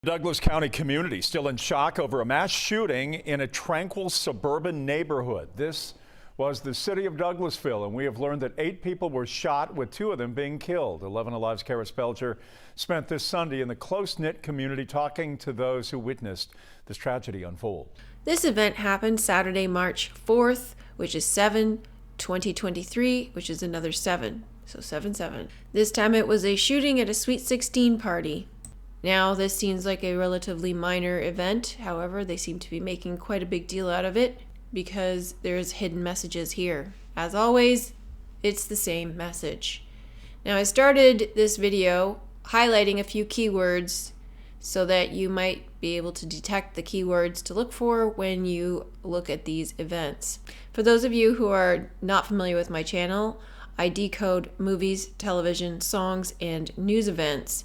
Douglas County community still in shock over a mass shooting in a tranquil suburban neighborhood. This was the city of Douglasville, and we have learned that 8 people were shot, with 2 of them being killed. 11 Alive's Kara Spelcher spent this Sunday in the close-knit community talking to those who witnessed this tragedy unfold. This event happened Saturday, March 4th, which is 7/2023, which is another 7. So 7/7. This time it was a shooting at a Sweet 16 party. Now, this seems like a relatively minor event. However, they seem to be making quite a big deal out of it because there's hidden messages here. As always, it's the same message. Now, I started this video highlighting a few keywords so that you might be able to detect the keywords to look for when you look at these events. For those of you who are not familiar with my channel, I decode movies, television, songs, and news events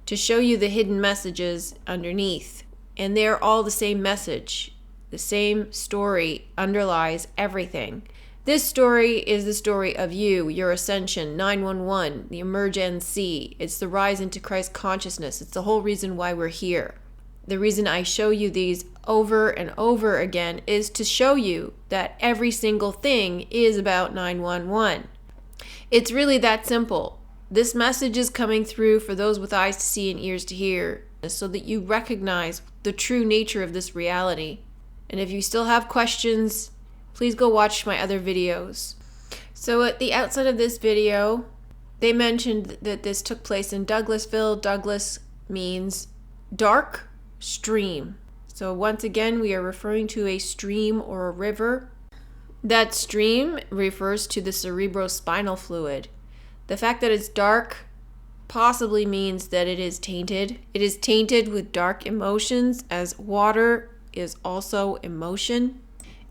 to show you the hidden messages underneath. And they're all the same message. The same story underlies everything. This story is the story of you, your ascension, 911, the emergency. It's the rise into Christ consciousness. It's the whole reason why we're here. The reason I show you these over and over again is to show you that every single thing is about 911. It's really that simple. This message is coming through for those with eyes to see and ears to hear, so that you recognize the true nature of this reality. And if you still have questions, please go watch my other videos. So at the outset of this video, they mentioned that this took place in Douglasville. Douglas means dark stream. So once again, we are referring to a stream or a river. That stream refers to the cerebrospinal fluid. The fact that it's dark possibly means that it is tainted. It is tainted with dark emotions, as water is also emotion.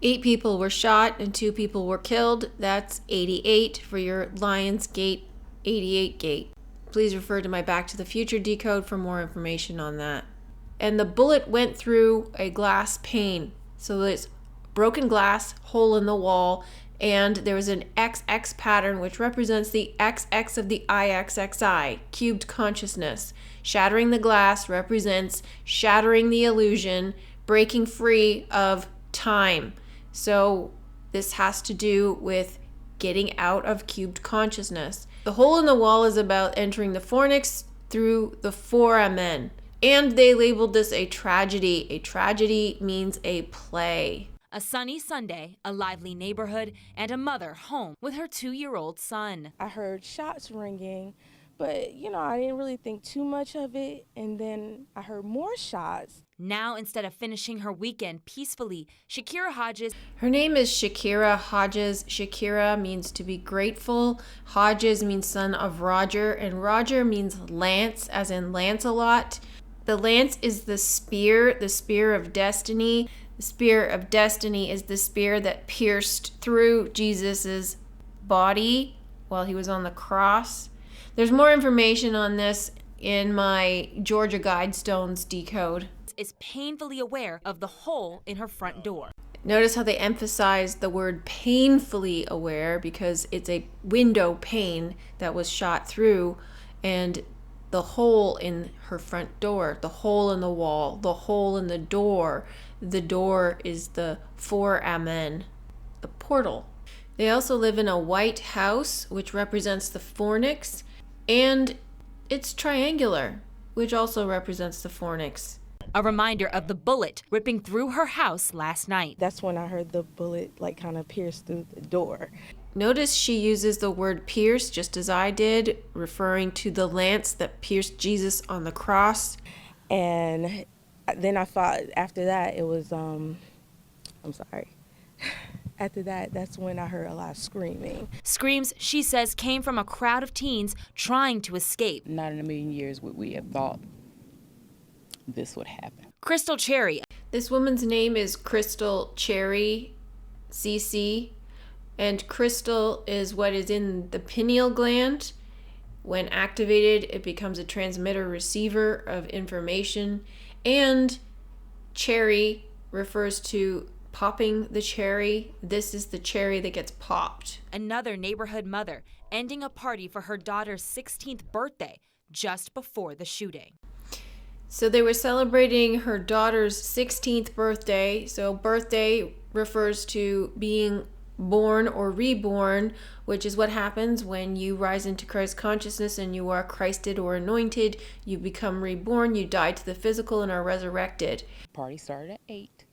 8 people were shot and 2 people were killed. That's 88 for your Lionsgate 88 gate. Please refer to my Back to the Future decode for more information on that. And the bullet went through a glass pane. So there's broken glass, hole in the wall, and there was an XX pattern which represents the XX of the IXXI, cubed consciousness. Shattering the glass represents shattering the illusion, breaking free of time. So this has to do with getting out of cubed consciousness. The hole in the wall is about entering the fornix through the foramen. And they labeled this a tragedy. A tragedy means a play. A sunny Sunday, a lively neighborhood, and a mother home with her 2-year-old son. I heard shots ringing, but I didn't really think too much of it. And then I heard more shots. Now, instead of finishing her weekend peacefully, Shakira Hodges. Her name is Shakira Hodges. Shakira means to be grateful. Hodges means son of Roger, and Roger means lance, as in Lancelot. The lance is the spear of destiny. The spear of destiny is the spear that pierced through Jesus's body while he was on the cross. There's more information on this in my Georgia Guidestones decode. Is painfully aware of the hole in her front door. Notice how they emphasize the word painfully aware, because it's a window pane that was shot through, and the hole in her front door, the hole in the wall, the hole in the door. The door is the foramen, the portal. They also live in a white house, which represents the fornix, and it's triangular, which also represents the fornix. A reminder of the bullet ripping through her house last night. That's when I heard the bullet kind of pierce through the door. Notice she uses the word pierce, just as I did, referring to the lance that pierced Jesus on the cross. And then I thought after that it was, After that, that's when I heard a lot of screaming. Screams, she says, came from a crowd of teens trying to escape. Not in a million years would we have thought this would happen. Crystal Cherry. This woman's name is Crystal Cherry, CC, and crystal is what is in the pineal gland. When activated, it becomes a transmitter-receiver of information, and cherry refers to popping the cherry. This is the cherry that gets popped. Another neighborhood mother ending a party for her daughter's 16th birthday just before the shooting. So they were celebrating her daughter's 16th birthday. So birthday refers to being born or reborn, which is what happens when you rise into Christ consciousness and you are Christed or anointed. You become reborn, you die to the physical and are resurrected. Party started at 8,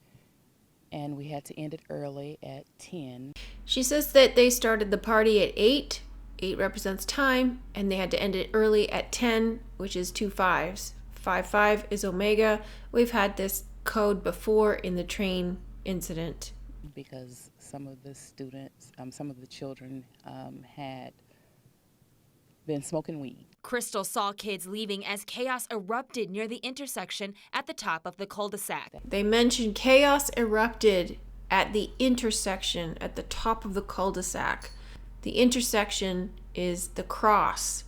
and we had to end it early at 10. She says that they started the party at 8. 8 represents time, and they had to end it early at 10, which is 2 5s. 5 is Omega. We've had this code before in the train incident. Because some of the students, some of the children had been smoking weed. Crystal saw kids leaving as chaos erupted near the intersection at the top of the cul-de-sac. They mentioned chaos erupted at the intersection at the top of the cul-de-sac. The intersection is the cross,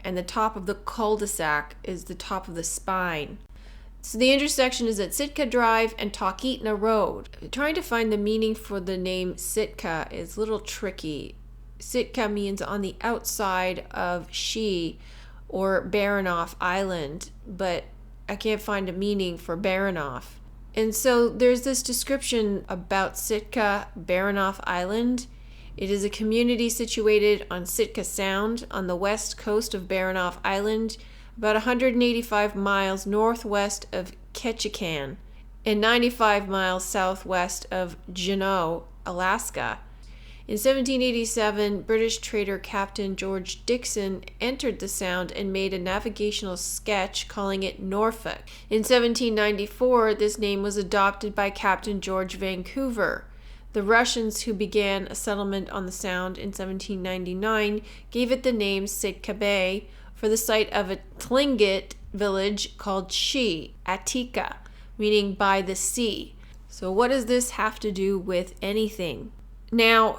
and the top of the cul-de-sac is the top of the spine. So the intersection is at Sitka Drive and Talkeetna Road. Trying to find the meaning for the name Sitka is a little tricky. Sitka means on the outside of She or Baranof Island, but I can't find a meaning for Baranof. And so there's this description about Sitka Baranof Island. It is a community situated on Sitka Sound on the west coast of Baranof Island, about 185 miles northwest of Ketchikan and 95 miles southwest of Juneau, Alaska. In 1787, British trader Captain George Dixon entered the sound and made a navigational sketch calling it Norfolk. In 1794, this name was adopted by Captain George Vancouver. The Russians, who began a settlement on the Sound in 1799, gave it the name Sitka Bay for the site of a Tlingit village called She, Attika, meaning by the sea. So what does this have to do with anything? Now,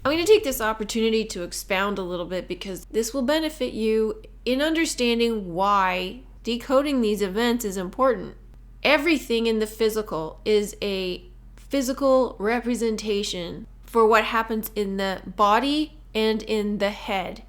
I'm going to take this opportunity to expound a little bit because this will benefit you in understanding why decoding these events is important. Everything in the physical is a physical representation for what happens in the body and in the head.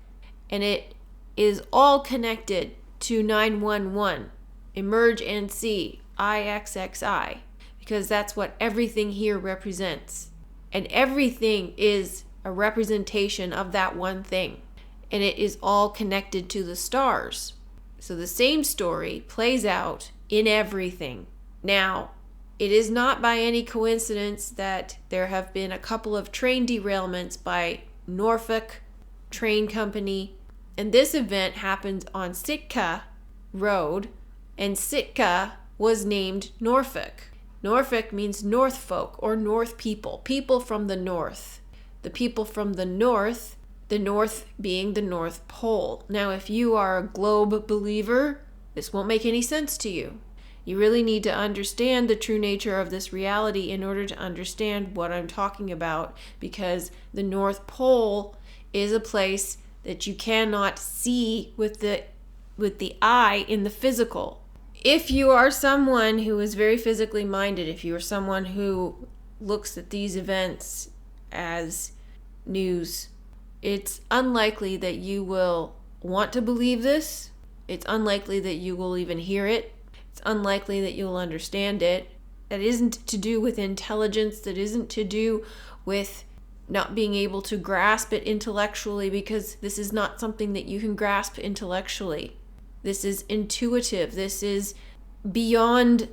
And it is all connected to 911, emerge and see, IXXI, because that's what everything here represents. And everything is a representation of that one thing. And it is all connected to the stars. So the same story plays out in everything. Now, it is not by any coincidence that there have been a couple of train derailments by Norfolk Train Company. And this event happened on Sitka Road, and Sitka was named Norfolk. Norfolk means North folk or North people, people from the North. The people from the North being the North Pole. Now, if you are a globe believer, this won't make any sense to you. You really need to understand the true nature of this reality in order to understand what I'm talking about, because the North Pole is a place that you cannot see with the eye in the physical. If you are someone who is very physically minded, if you are someone who looks at these events as news, it's unlikely that you will want to believe this. It's unlikely that you will even hear it. It's unlikely that you'll understand it. That isn't to do with intelligence. That isn't to do with not being able to grasp it intellectually, because this is not something that you can grasp intellectually. This is intuitive. This is beyond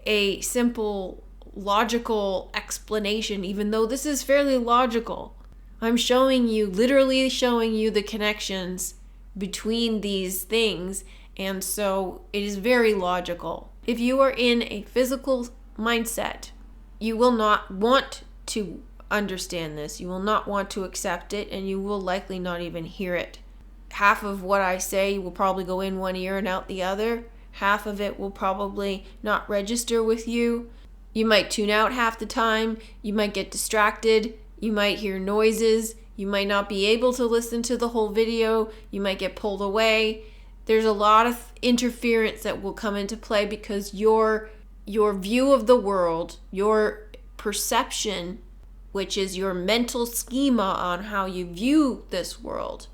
a simple logical explanation, even though this is fairly logical. I'm literally showing you the connections between these things, and so it is very logical. If you are in a physical mindset, you will not want to understand this. You will not want to accept it, and you will likely not even hear it. Half of what I say will probably go in one ear and out the other. Half of it will probably not register with you. You might tune out half the time. You might get distracted. You might hear noises. You might not be able to listen to the whole video. You might get pulled away. There's a lot of interference that will come into play because your view of the world, your perception, which is your mental schema on how you view this world,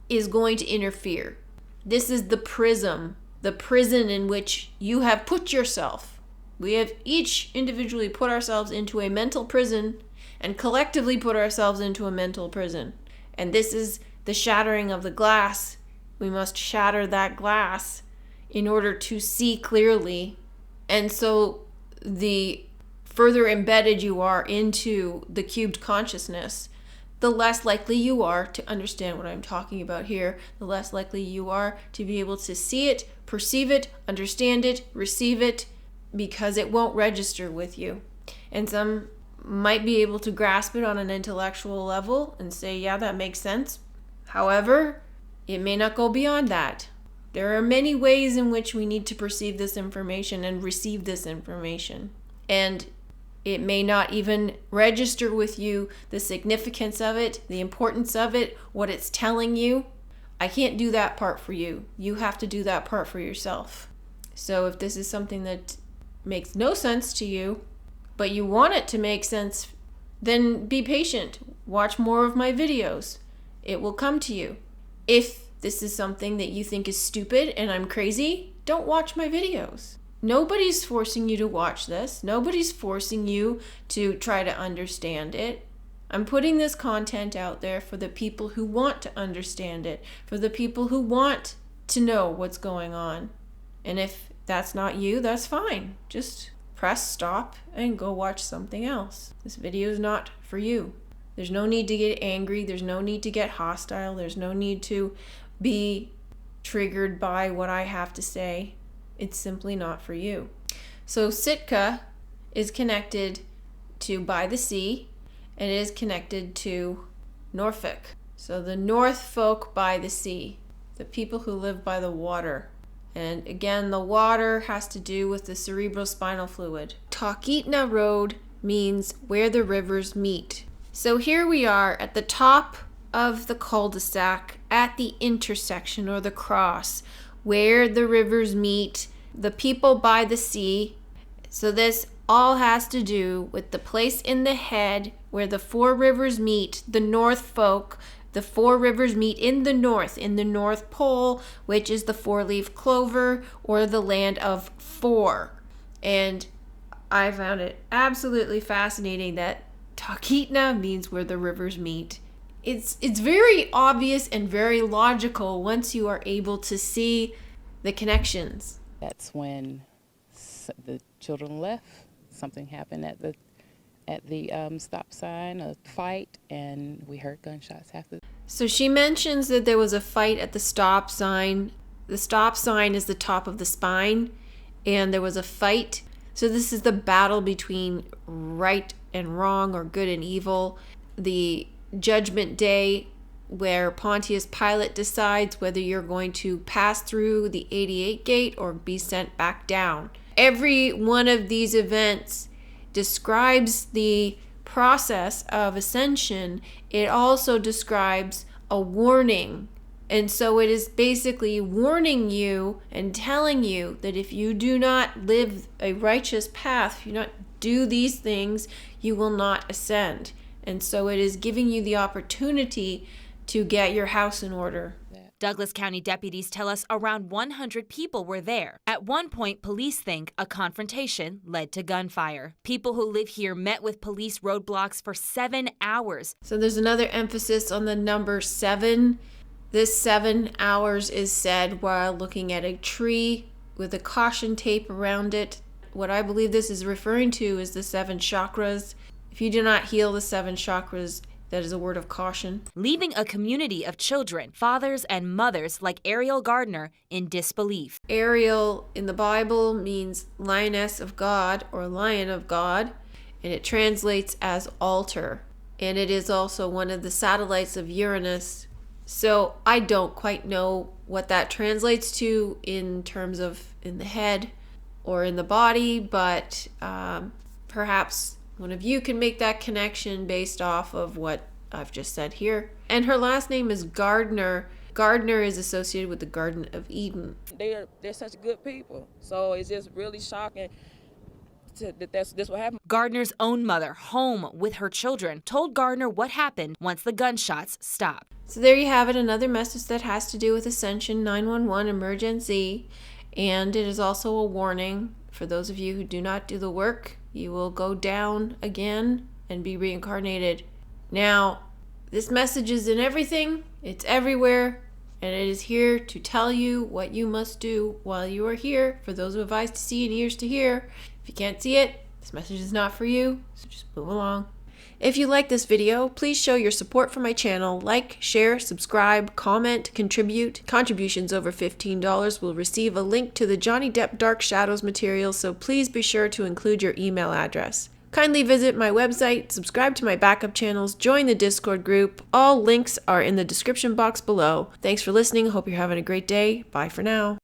is going to interfere. This is the prism the prison in which you have put yourself. We have each individually put ourselves into a mental prison and collectively put ourselves into a mental prison. And this is the shattering of the glass. We must shatter that glass in order to see clearly. And so the further embedded you are into the cubed consciousness, the less likely you are to understand what I'm talking about here, the less likely you are to be able to see it, perceive it, understand it, receive it, because it won't register with you. And some might be able to grasp it on an intellectual level and say, yeah, that makes sense. However, it may not go beyond that. There are many ways in which we need to perceive this information and receive this information. And it may not even register with you the significance of it, the importance of it, what it's telling you. I can't do that part for you. You have to do that part for yourself. So if this is something that makes no sense to you, but you want it to make sense, then be patient. Watch more of my videos. It will come to you. If this is something that you think is stupid and I'm crazy, don't watch my videos. Nobody's forcing you to watch this. Nobody's forcing you to try to understand it. I'm putting this content out there for the people who want to understand it, for the people who want to know what's going on. And if that's not you, that's fine. Just press stop and go watch something else. This video is not for you. There's no need to get angry. There's no need to get hostile. There's no need to be triggered by what I have to say. It's simply not for you. So Sitka is connected to by the sea, and it is connected to Norfolk. So the North folk by the sea, the people who live by the water. And again, the water has to do with the cerebrospinal fluid. Talkeetna Road means where the rivers meet. So here we are at the top of the cul-de-sac, at the intersection or the cross, where the rivers meet, the people by the sea. So this all has to do with the place in the head where the four rivers meet, the North folk. The four rivers meet in the North Pole, which is the four-leaf clover or the land of four. And I found it absolutely fascinating that Talkeetna means where the rivers meet. It's very obvious and very logical once you are able to see the connections. That's when the children left. Something happened at the stop sign, a fight, and we heard gunshots after. So she mentions that there was a fight at the stop sign. The stop sign is the top of the spine, and there was a fight. So this is the battle between right and wrong, or good and evil. The judgment day where Pontius Pilate decides whether you're going to pass through the 88 gate or be sent back down. Every one of these events describes the process of ascension. It also describes a warning. And so it is basically warning you and telling you that if you do not live a righteous path, if you not do these things, you will not ascend. And so it is giving you the opportunity to get your house in order. Douglas County deputies tell us around 100 people were there. At one point, police think a confrontation led to gunfire. People who live here met with police roadblocks for 7 hours. So there's another emphasis on the number 7. This 7 hours is said while looking at a tree with a caution tape around it. What I believe this is referring to is the 7 chakras. If you do not heal the 7 chakras, that is a word of caution. Leaving a community of children, fathers and mothers like Ariel Gardner in disbelief. Ariel in the Bible means lioness of God or lion of God, and it translates as altar. And it is also one of the satellites of Uranus. So I don't quite know what that translates to in terms of in the head or in the body, but perhaps one of you can make that connection based off of what I've just said here. And her last name is Gardner. Gardner is associated with the Garden of Eden. They're such good people. So it's just really shocking that this what happened. Gardner's own mother, home with her children, told Gardner what happened once the gunshots stopped. So there you have it, another message that has to do with Ascension 911 emergency. And it is also a warning for those of you who do not do the work. You will go down again and be reincarnated. Now, this message is in everything. It's everywhere. And it is here to tell you what you must do while you are here. For those who have eyes to see and ears to hear. If you can't see it, this message is not for you. So just move along. If you like this video, please show your support for my channel. Like, share, subscribe, comment, contribute. Contributions over $15 will receive a link to the Johnny Depp Dark Shadows material, so please be sure to include your email address. Kindly visit my website, subscribe to my backup channels, join the Discord group. All links are in the description box below. Thanks for listening. Hope you're having a great day. Bye for now.